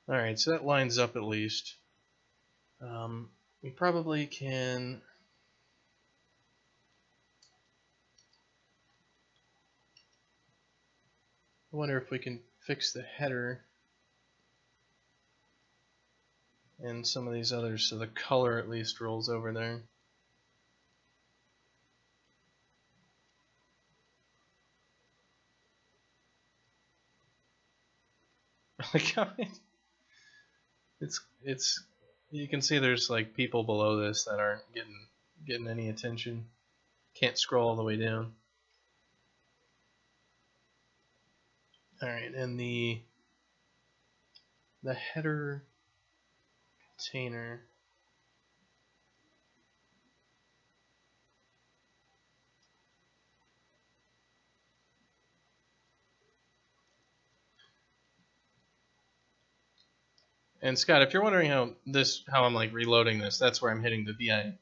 Alright, so that lines up at least. We probably can... I wonder if we can fix the header and some of these others so the color at least rolls over there. It's you can see there's like people below this that aren't getting any attention. Can't scroll all the way down. Alright, and the header container. And Scott, if you're wondering how I'm like reloading this, that's where I'm hitting the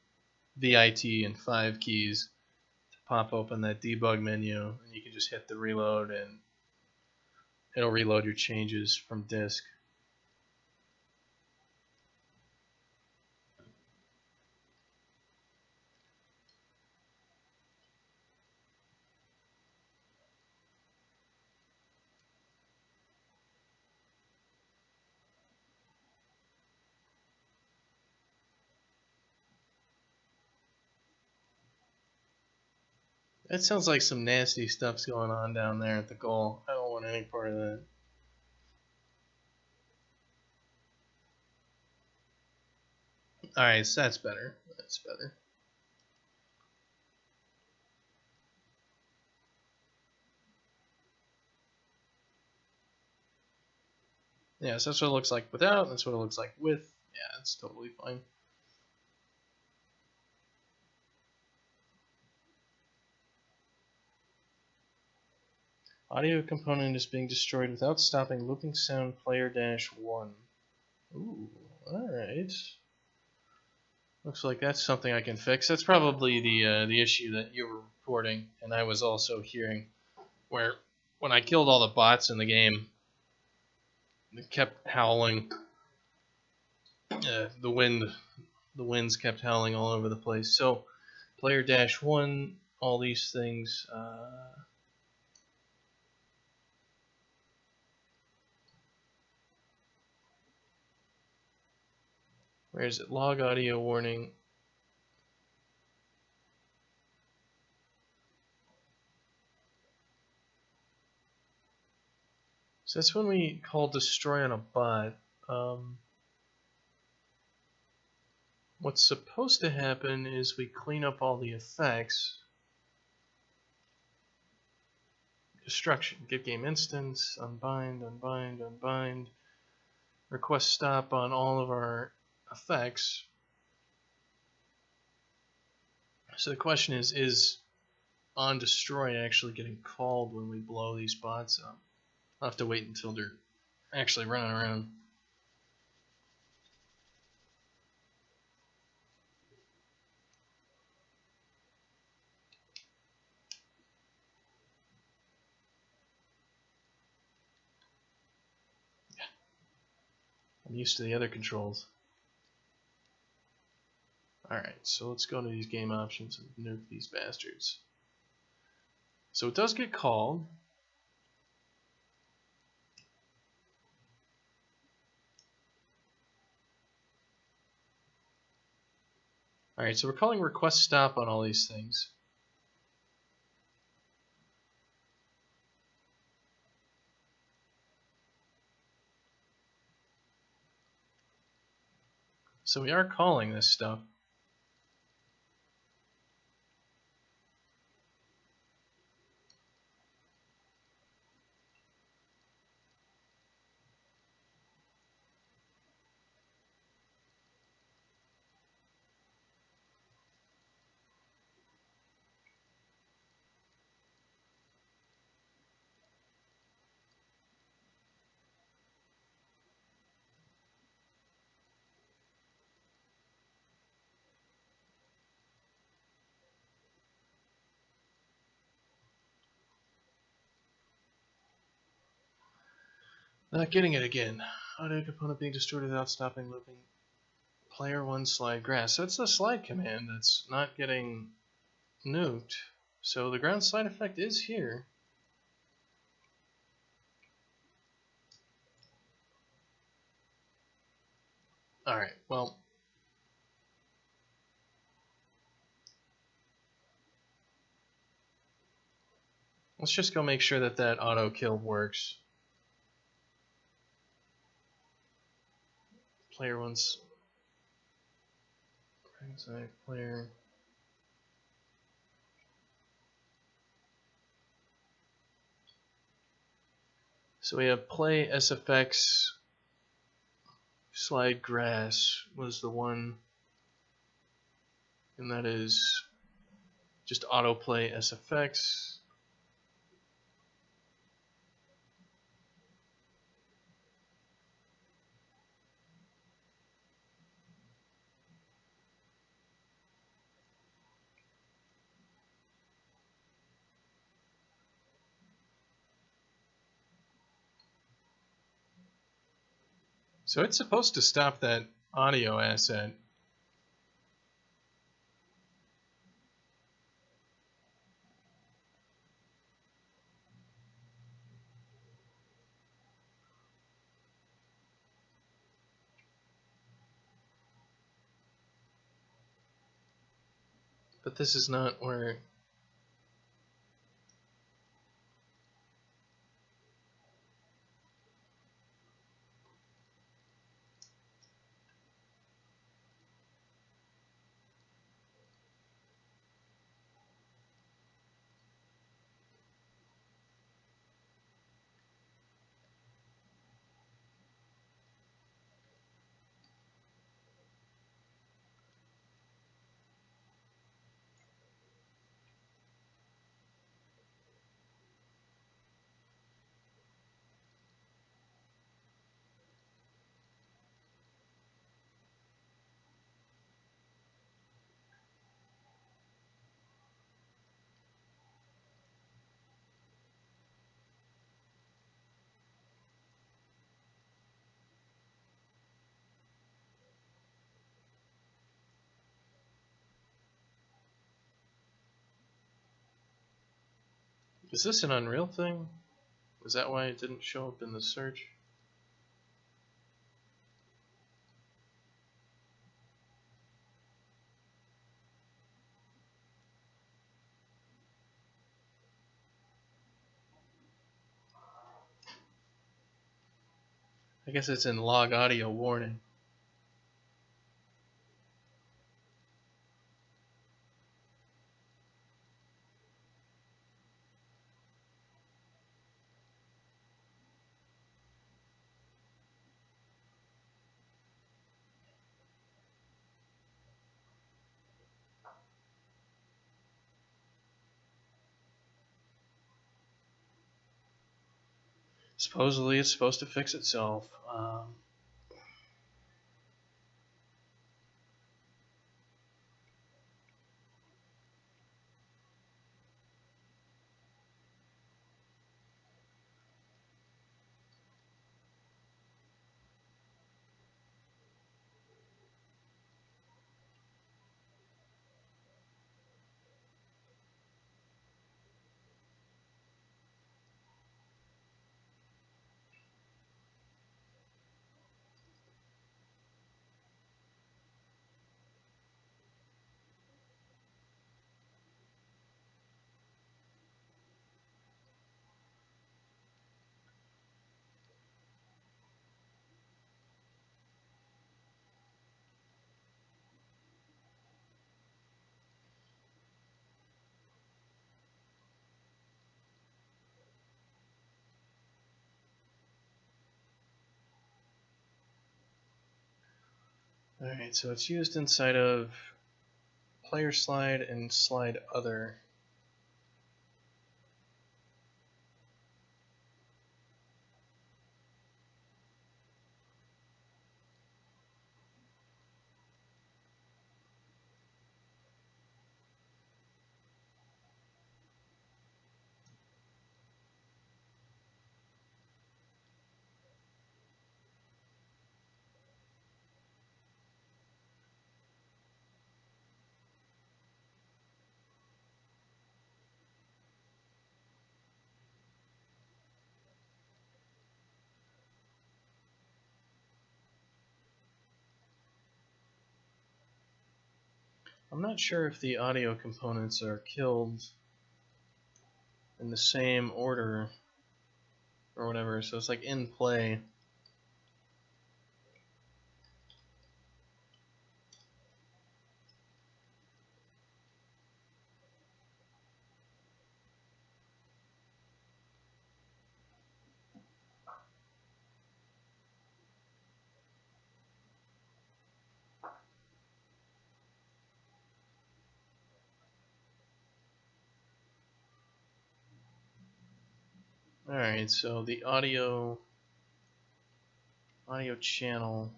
VIT and 5 keys to pop open that debug menu, and you can just hit the reload and it'll reload your changes from disk. That sounds like some nasty stuff's going on down there at the goal. I don't want any part of that. Alright, so that's better. That's better. Yeah, so that's what it looks like without, that's what it looks like with. Yeah, it's totally fine. Audio component is being destroyed without stopping looping sound player -1. Ooh, alright. Looks like that's something I can fix. That's probably the issue that you were reporting, and I was also hearing, where when I killed all the bots in the game, it kept howling. The winds kept howling all over the place. So, player -1, all these things. Where is it? Log audio warning. So that's when we call destroy on a bot. What's supposed to happen is we clean up all the effects. Destruction, get game instance, unbind, unbind, unbind. Request stop on all of our effects. So the question is on destroy actually getting called when we blow these bots up? I'll have to wait until they're actually running around. Yeah. I'm used to the other controls. Alright, so let's go into these game options and nuke these bastards. So it does get called. Alright, so we're calling request stop on all these things. So we are calling this stuff. Not getting it again. Audio component being destroyed without stopping looping. Player 1 slide grass. So it's the slide command that's not getting nuked. So the ground slide effect is here. Alright, well. Let's just go make sure that that auto kill works. Player 1's player. So we have play SFX slide grass was the one, and that is just autoplay SFX. So it's supposed to stop that audio asset. But this is not where. Is this an Unreal thing? Is that why it didn't show up in the search? I guess it's in log audio warning. Supposedly it's supposed to fix itself. Alright, so it's used inside of player slide and slide other. I'm not sure if the audio components are killed in the same order or whatever, so it's like in play. Alright, so the audio channel,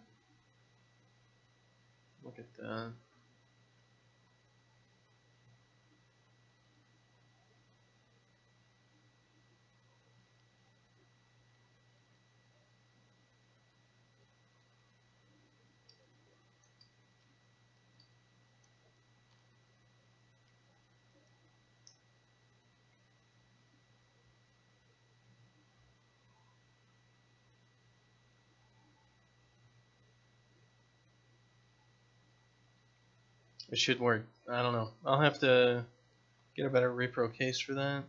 look at that. It should work. I don't know. I'll have to get a better repro case for that.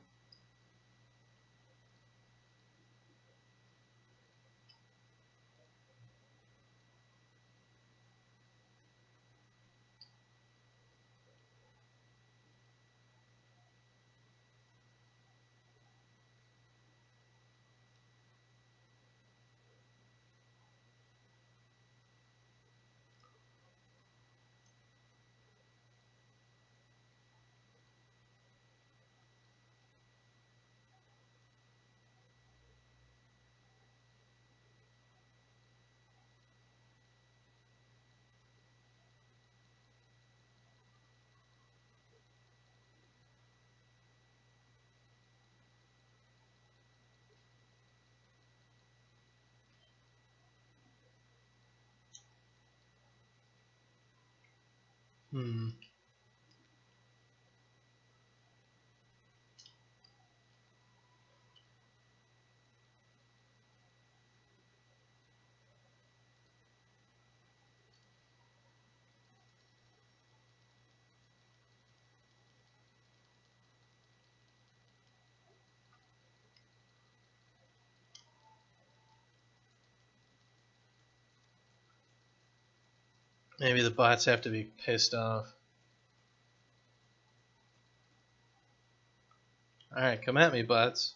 Maybe the bots have to be pissed off. Alright, come at me, bots.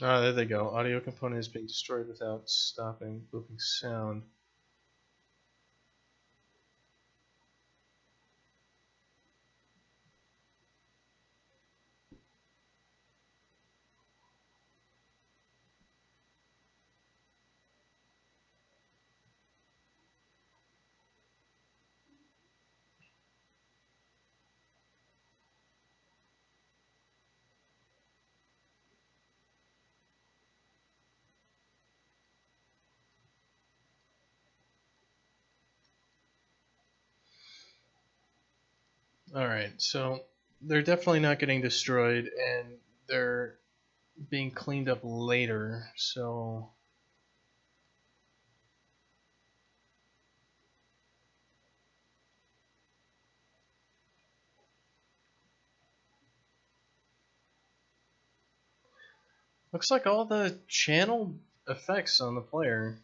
Oh, there they go. Audio component is being destroyed without stopping looping sound. Alright, so they're definitely not getting destroyed, and they're being cleaned up later, so looks like all the channel effects on the player.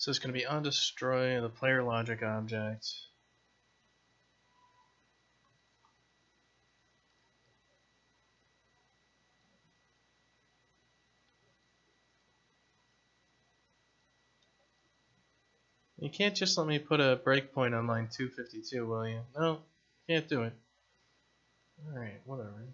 So it's going to be on destroy the player logic object. You can't just let me put a breakpoint on line 252, will you? No, can't do it. Alright, whatever.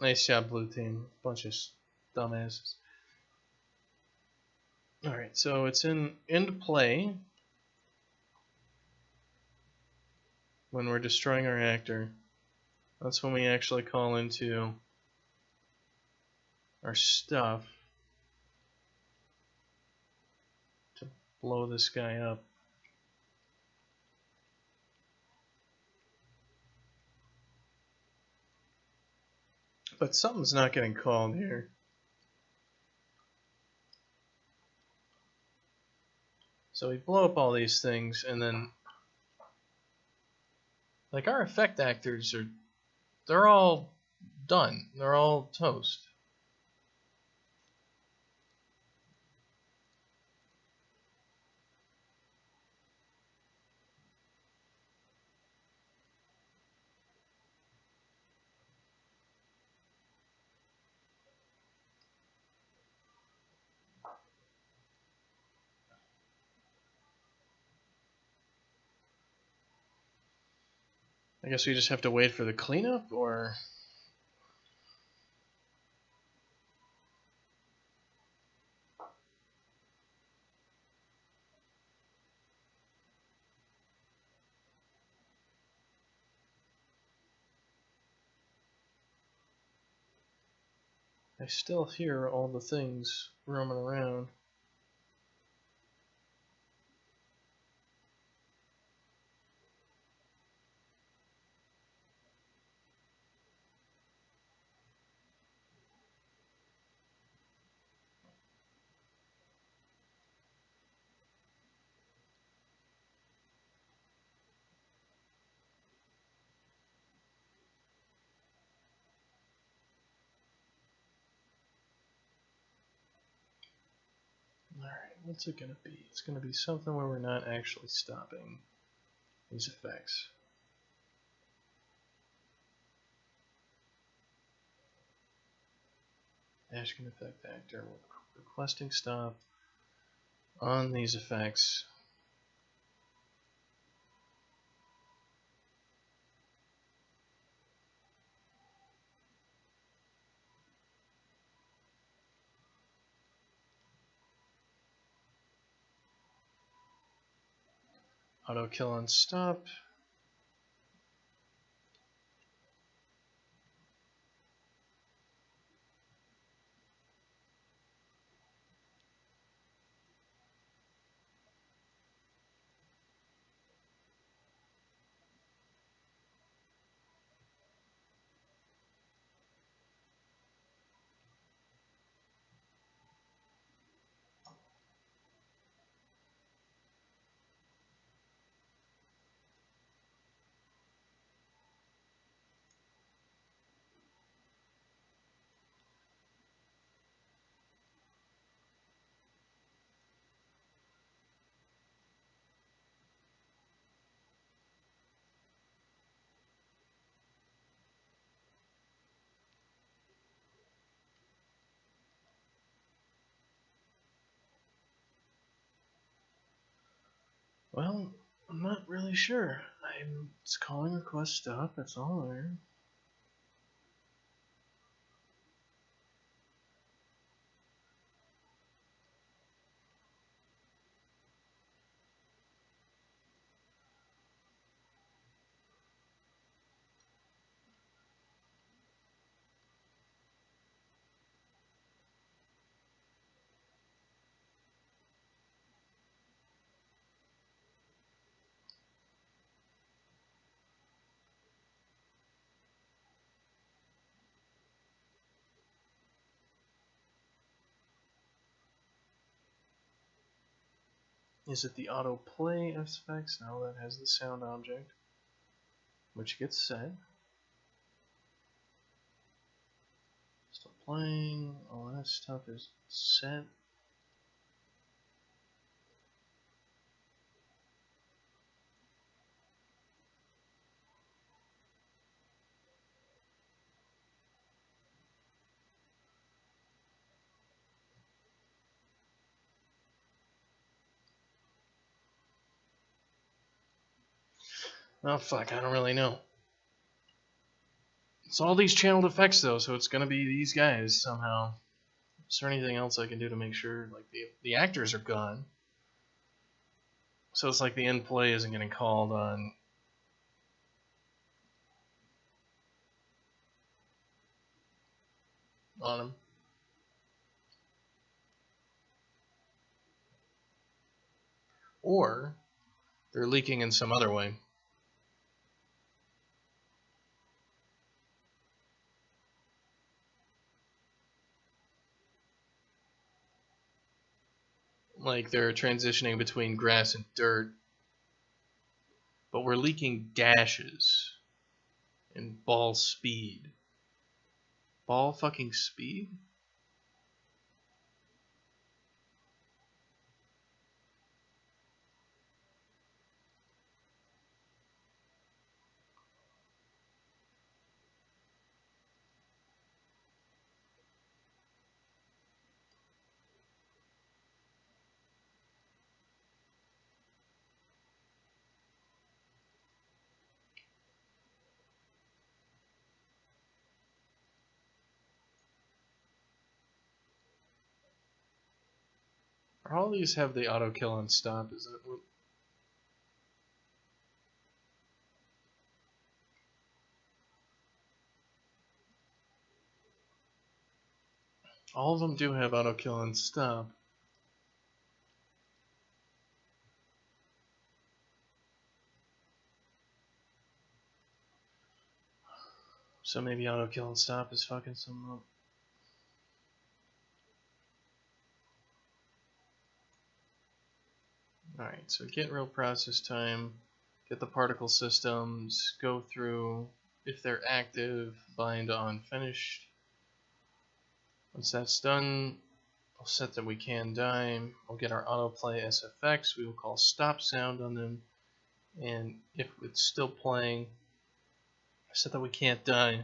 Nice job, blue team. Bunch of dumbasses. Alright, so it's into play when we're destroying our actor. That's when we actually call into our stuff to blow this guy up. But something's not getting called here. So we blow up all these things, and then, like, our effect actors they're all done. They're all toast. I guess we just have to wait for the cleanup, or... I still hear all the things roaming around. Alright, what's it gonna be? It's gonna be something where we're not actually stopping these effects. Dashkin effect actor requesting stop on these effects. Auto kill on stop. Well, I'm not really sure. It's calling request stop, that's all there. Is it the autoplay effects? No, that has the sound object, which gets set. Still playing, all that stuff is set. Oh fuck, I don't really know. It's all these channeled effects though, so it's gonna be these guys somehow. Is there anything else I can do to make sure like the actors are gone? So it's like the end play isn't getting called on them. Or they're leaking in some other way. Like they're transitioning between grass and dirt. But we're leaking dashes and ball speed. Ball fucking speed? All these have the auto kill on stop, is that what? All of them do have auto kill on stop. So maybe auto kill and stop is fucking some up. Alright, so get real process time, get the particle systems, go through, if they're active, bind on finished. Once that's done, we'll set that we can die. We'll get our autoplay SFX, we will call stop sound on them, and if it's still playing, set that we can't die.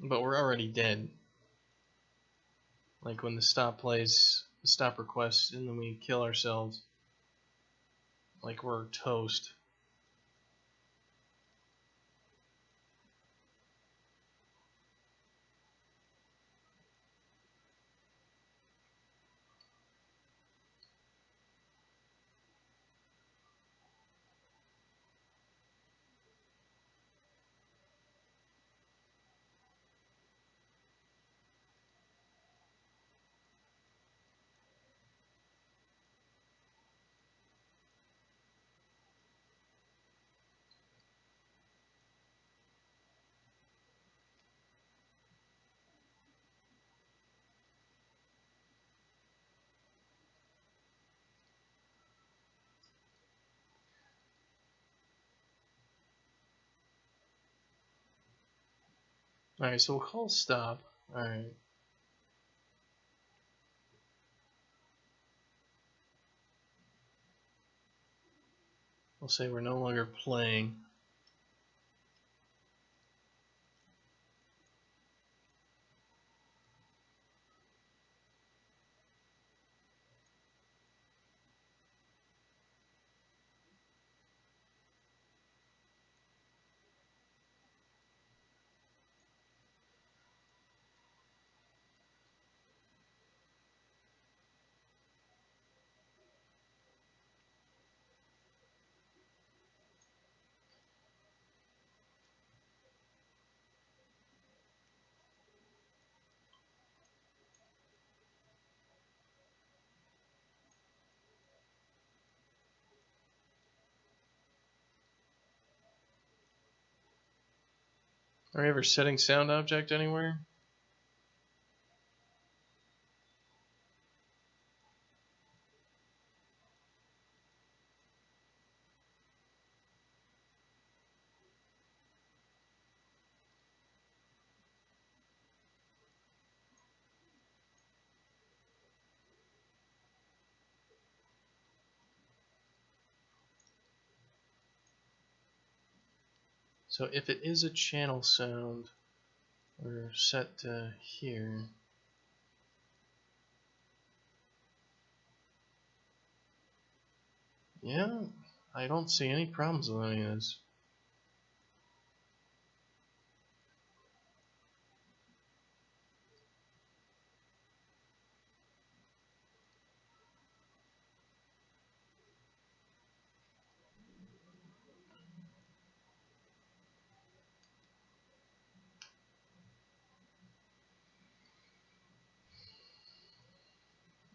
But we're already dead. Like when the stop plays, the stop request, and then we kill ourselves. Like we're toast. Alright, so we'll call stop. Alright. We'll say we're no longer playing. Are we ever setting sound object anywhere? So if it is a channel sound, we're set to here. Yeah, I don't see any problems with any of this.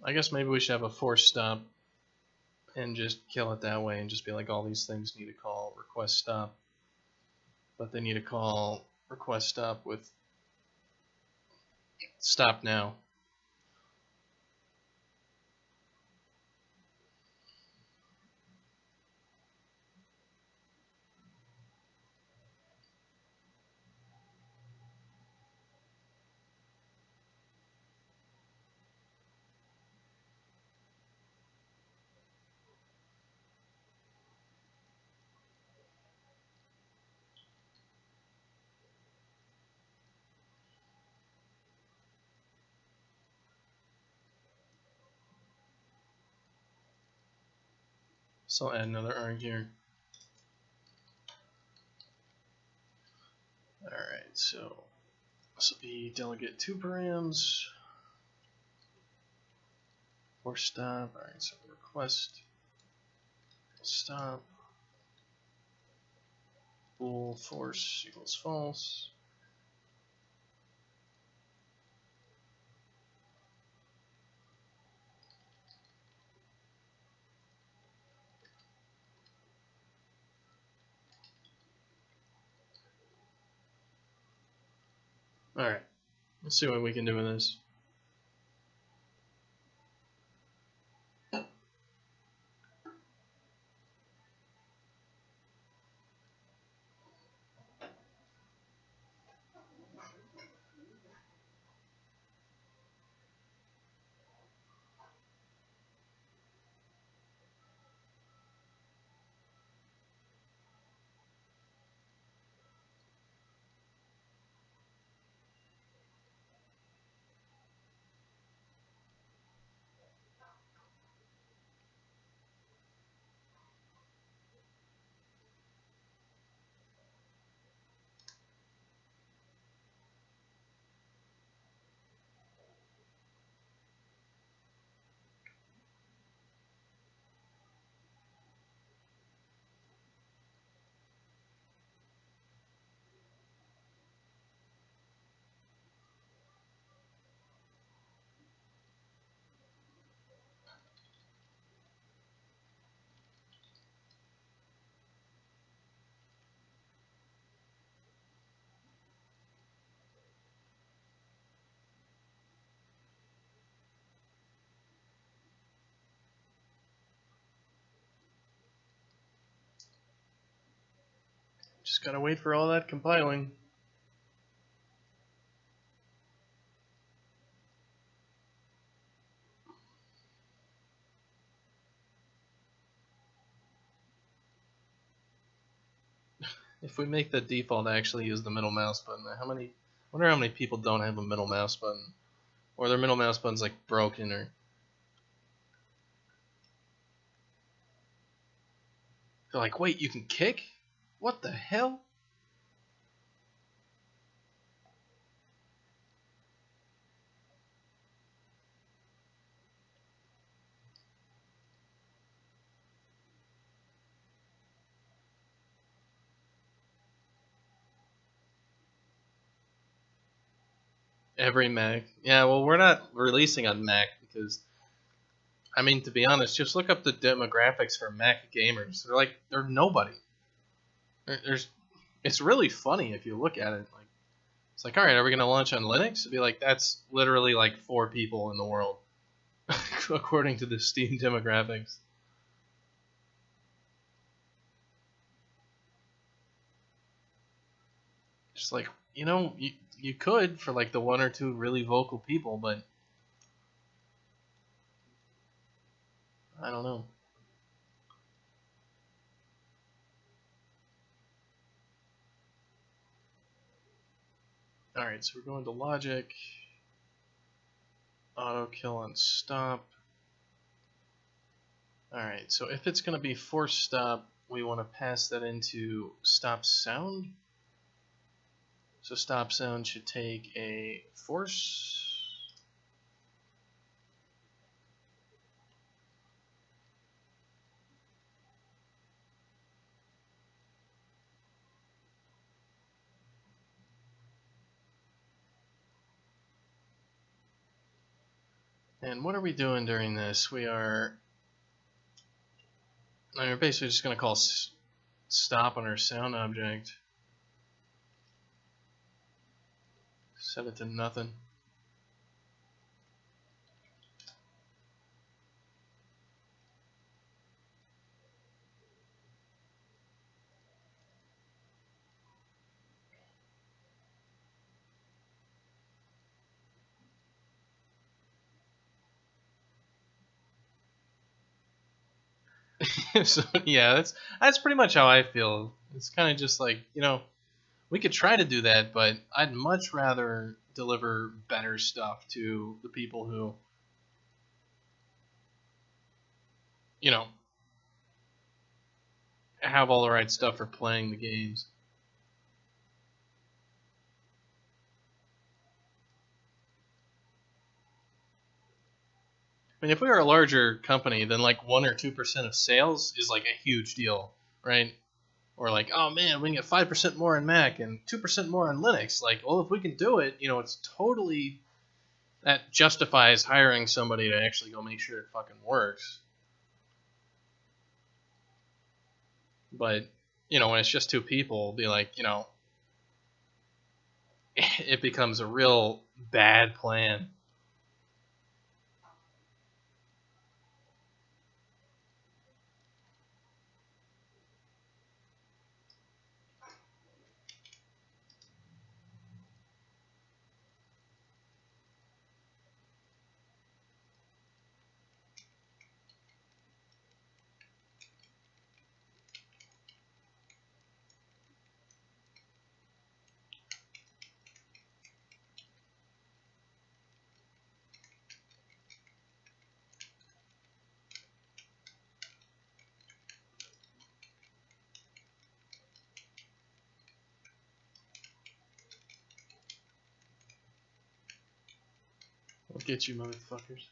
I guess maybe we should have a force stop and just kill it that way and just be like, all these things need to call request stop, but they need to call request stop with stop now. So I'll add another arg here. Alright, so this will be delegate 2 params. Force stop. Alright, so request stop. Bool force equals false. Alright, let's see what we can do with this. Just gotta wait for all that compiling. If we make the default actually use the middle mouse button, I wonder how many people don't have a middle mouse button, or their middle mouse button's like broken, or they're like, wait, you can kick? What the hell? Every Mac. Yeah, well, we're not releasing on Mac because, I mean, to be honest, just look up the demographics for Mac gamers. They're nobody. It's really funny if you look at it. Like, It's like, all right, are we going to launch on Linux? It'd be like, that's literally like 4 people in the world, according to the Steam demographics. Just like, you know, you could for like the 1 or 2 really vocal people, but I don't know. Alright, so we're going to logic, auto kill on stop. Alright, so if it's going to be force stop, we want to pass that into stop sound. So stop sound should take a force. And what are we doing during this? We're basically just going to call stop on our sound object. Set it to nothing. So yeah, that's pretty much how I feel. It's kind of just like, you know, we could try to do that, but I'd much rather deliver better stuff to the people who, you know, have all the right stuff for playing the games. I mean, if we were a larger company, then like 1 or 2% of sales is like a huge deal, right? Or like, oh man, we can get 5% more in Mac and 2% more on Linux. Like, well, if we can do it, you know, it's totally, that justifies hiring somebody to actually go make sure it fucking works. But, you know, when it's just 2 people, it'll be like, you know, it becomes a real bad plan. We'll get you, motherfuckers.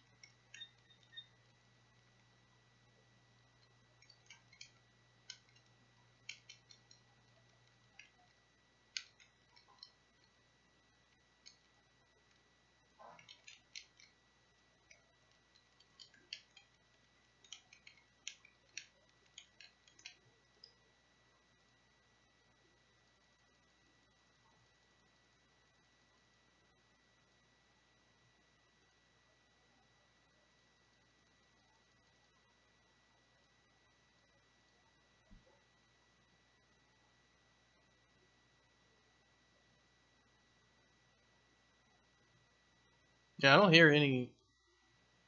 Yeah, I don't hear any.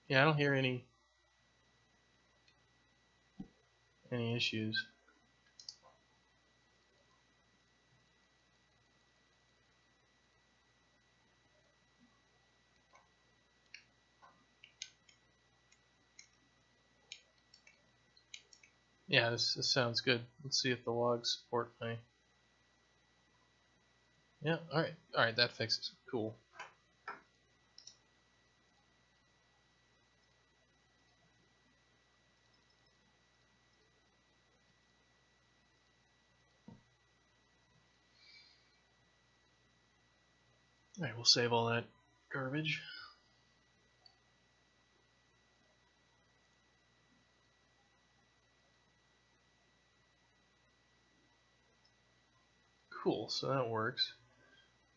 Yeah, I don't hear any issues. Yeah, this sounds good. Let's see if the logs support my. Yeah, all right, that fixes it. Cool. All right, we'll save all that garbage. Cool, so that works.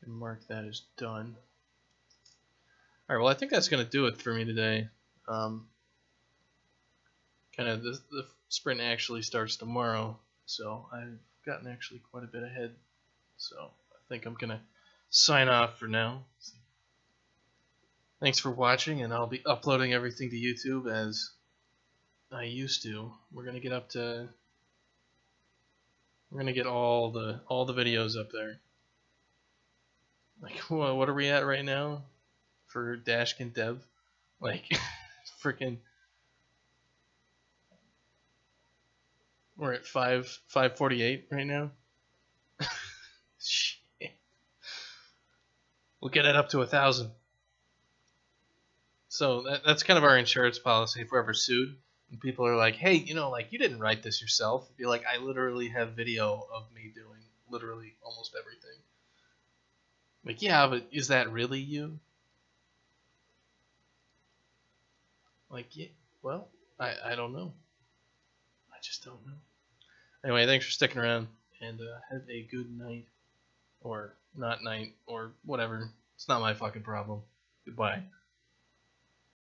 And mark that as done. Alright, well I think that's going to do it for me today. Kind of the sprint actually starts tomorrow, so I've gotten actually quite a bit ahead. So I think I'm going to sign off for now. Thanks for watching, and I'll be uploading everything to YouTube as I used to. We're going to get up to... We're going to get all the videos up there. Like, what are we at right now for Dashkin Dev? Like, freaking... We're at 548 right now. Shit. We'll get it up to 1,000. So that's kind of our insurance policy if we're ever sued. And people are like, hey, you know, like, you didn't write this yourself. Be like, I literally have video of me doing literally almost everything. Like, yeah, but is that really you? Like, yeah, well, I don't know. I just don't know. Anyway, thanks for sticking around, and have a good night. Or not night, or whatever. It's not my fucking problem. Goodbye.